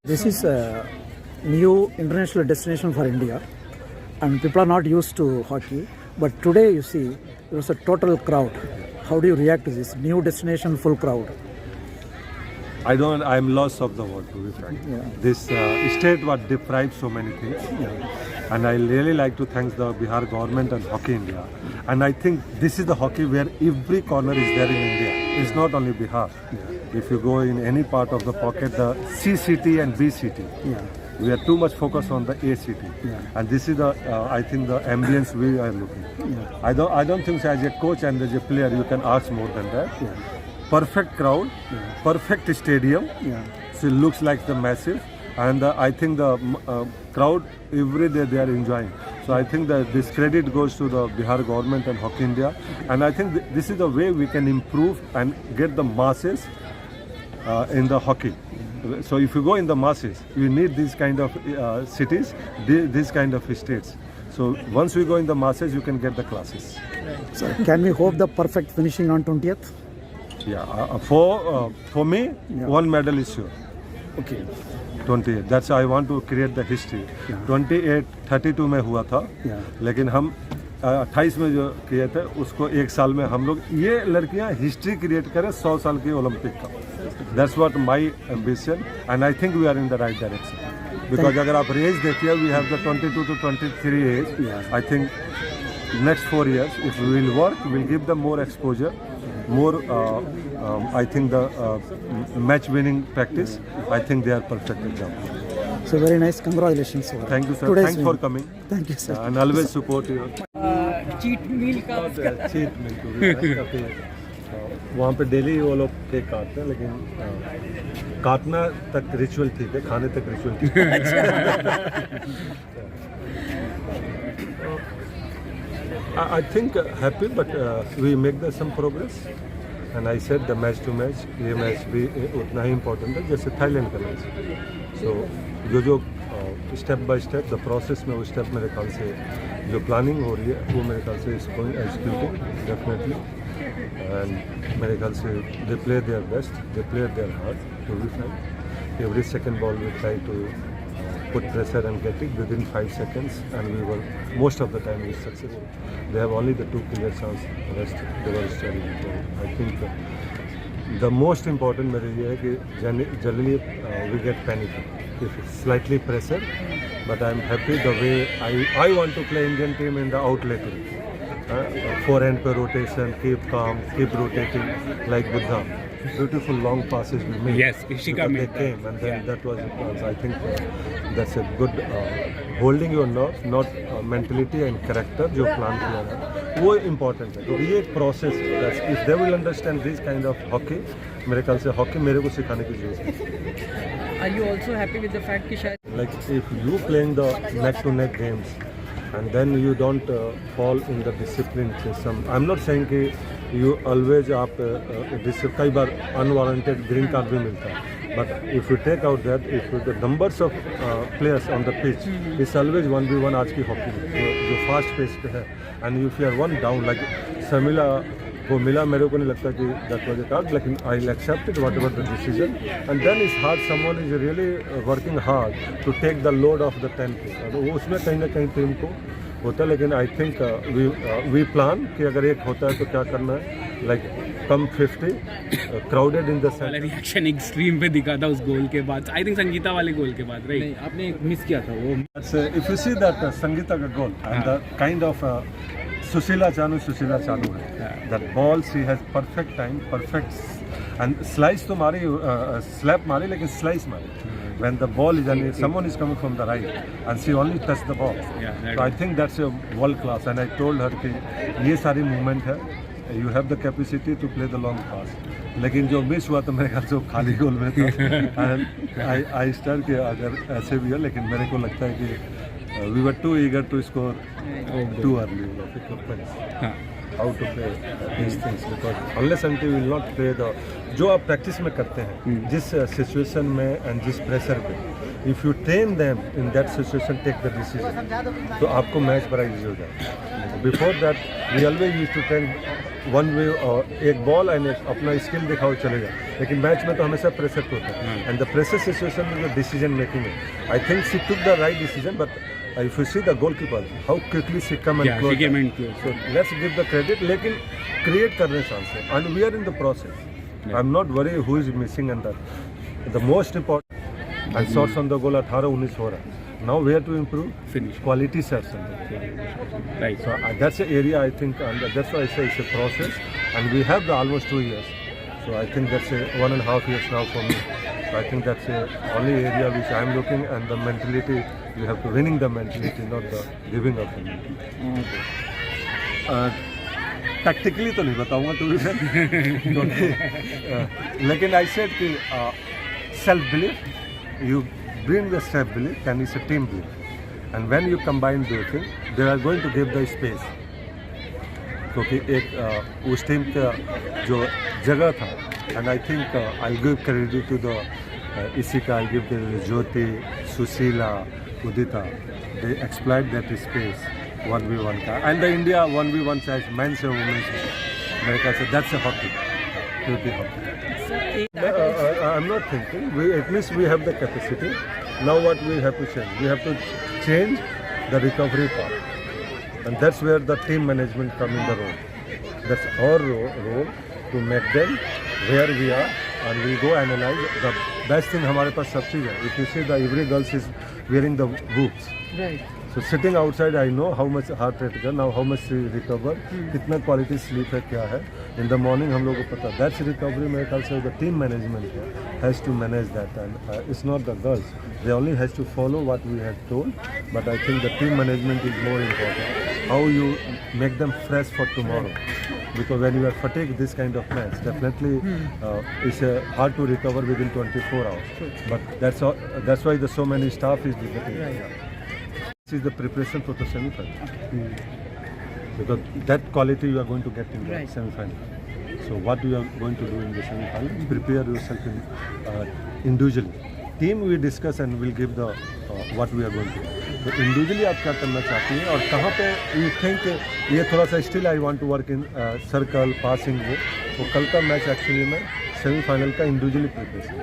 This is a new international destination for India, and people are not used to hockey. But today, you see, there was a total crowd. How do you react to this new destination, full crowd? I'm lost of the word, to be frank. Yeah. This state was deprived so many things. And I really like to thank the Bihar government and Hockey India. And I think this is the hockey where every corner is there in India. It's not only Bihar. If you go in any part of the pocket, the C city and B city, we are too much focused on the A city. And this is the, I think, the ambience we are looking. I don't think so as a coach and as a player you can ask more than that. Perfect crowd, perfect stadium. So it looks like the massive. And I think the crowd every day they are enjoying. So I think that this credit goes to the Bihar government and Hockey India. And I think this is the way we can improve and get the masses in the hockey. So if you go in the masses, you need these kind of cities, these kind of states. So once we go in the masses, you can get the classes. So can we hope the perfect finishing on 20th? Yeah, for me, one medal is sure. Okay. 28. That's I want to create the history. 28, 32 में हुआ था, लेकिन हम 28 में जो किए थे उसको एक साल में हम लोग ये लड़कियां हिस्ट्री क्रिएट करें 100 साल की ओलंपिक का. That's what my ambition, and I think we are in the right direction. Because अगर आप एज देखिए, we have the 22 to 23 age. I think next 4 years, if we will work, we'll give them more exposure, more. I think the match-winning practice. I think they are perfect example. So very nice. Congratulations, sir. Thank you, sir. Thanks for coming. Thank you, sir. And always support you. Cheat meal का cheat मील वहाँ पे daily वो लोग cake काटते हैं, लेकिन काटना तक रिचुअल ठीक है, खाने तक रिचुअल ठीक है. I think happy, but we make some progress. And I said the match to match, ये मैच भी उतना ही इम्पोर्टेंट है जैसे थाईलैंड का मैच. So जो step by step the process में वो स्टेप मेरे ख्याल से जो प्लानिंग हो रही है वो मेरे ख्याल से इसको एग्जीक्यूटिंग डेफिनेटली. एंड मेरे ख्याल से they play their best, they play their hard to be frank. Every second ball we try to put pressure and get it within 5 seconds, and we were most of the time we successful. They have only the 2 clear chance, the rest they were struggling. So I think the most important मेरे ये है कि generally we get panic if it's slightly pressure, but I'm happy the way I want to play Indian team in the outlet. Forehand per rotation, keep calm, keep rotating like Buddha. Beautiful long passes we made. Yes, Ishika made that. Came, and then that was the plans. I think that's a good holding your nerve, not mentality and character. जो plan किया है वो important है. तो ये एक process है. If they will understand this kind of hockey, मेरे ख्याल से hockey मेरे को सिखाने की जरूरत है. Are you also happy with the fact कि शायद like if you playing the neck to neck games and then you don't fall in the discipline system. I'm not saying कि you always आप कई बार unwarranted green card भी मिलता है. But if you take out that, if the numbers of players on the pitch is always 1v1 आज की hockey जो fast pace पे है, and if you are one down like Samila को मिला, मेरे को नहीं लगता कि that was a card, लेकिन I'll accept it whatever the decision. And then it's hard, someone is really working hard to take the load of the 10 तो उसमें कहीं ना कहीं टीम को होता है. लेकिन I think we plan कि अगर एक होता है तो क्या करना है, like come 50 crowded in the center. वाला रिएक्शन एक्सट्रीम पे दिखा था उस गोल के बाद. आई थिंक संगीता वाले गोल के बाद, राइट? नहीं, आपने मिस किया था वो. If you see that Sangeeta का goal and the kind of Sushila Chanu है. That ball she has perfect time, perfect and slice तो मारी, slap मारी, लेकिन slice मारी. When the ball is and someone is coming from the right and she only touched the ball. So I think that's a world class. And I told her कि ये सारी movement है, you have the capacity to play the long pass. लेकिन जो miss हुआ तो मेरे ख्याल से वो खाली गोल में था. And I start कि अगर ऐसे भी है, लेकिन मेरे को लगता है कि we were too eager to score too early. How to play these things, because unless until we will not play the जो आप प्रैक्टिस में करते हैं जिस सिचुएशन में एंड जिस प्रेशर पे, if you train them in that situation, take the decision, तो आपको मैच बड़ा इजी हो जाएगा. Before that, we always used to train one way, एक ball and अपना skill दिखाओ चले जाओ. लेकिन मैच में तो हमेशा pressure होता है. And the pressure situation is the decision making. I think she took the right decision, but if you see the goalkeeper, how quickly she come and Yeah, close. she came and closed. So let's give the credit. लेकिन create करने chance है. And we are in the process. I'm not worried who is missing and that. The most important. And shots on the goal 18-19 हो रहा है. Now we have to improve Finish. quality shots on the goal. Right. So that's an area I think, and that's why I say it's a process, and we have the almost 2 years. So I think that's a 1.5 years now for me. So I think that's the only area which I'm looking, and the mentality, you have to winning the mentality, not the giving up the mentality. Tactically तो नहीं बताऊंगा to be क्योंकि लेकिन I said कि self belief, you bring the self belief and it's a team belief, and when you combine those things, they are going to give the space. क्योंकि एक उस team का जो जगह था, and I think I'll give credit to the Isika, I'll give the Jyoti, Susila, Udita, they exploit that space 1v1 का, and the India 1v1 size men's and women's मेरे ख्याल से that's a hockey, purely hockey. I'm not thinking, it means we have the capacity. Now what we have to change? We have to change the recovery part. And that's where the team management come in the role. That's our role to make them where we are, and we go analyze. The best thing हमारे पास सब चीज़ है. If you see the every girl is wearing the boots. Right. So sitting outside, I know how much heart rate है, now how much she recover, कितना quality sleep है, क्या है. In the morning हम लोगों को पता. That's recovery. मेरे ख्याल से the team management has to manage that, and it's not the girls. They only has to follow what we have told. But I think the team management is more important. How you make them fresh for tomorrow. Because when you are fatigued this kind of match, definitely it's hard to recover within 24 hours. But that's why the so many staff is getting. This is the preparation for the semi-final. Because that quality you are going to get in the semi-final. So what you are going to do in the semi-final, prepare yourself individually. Team we discuss and we'll give the what we are going to do. तो individually आप क्या करना चाहती हैं और कहाँ पे you think ये थोड़ा सा still I want to work in circle passing वो कल का मैच एक्चुअली में सेमीफाइनल का इंडिविजुअली प्रिपरेशन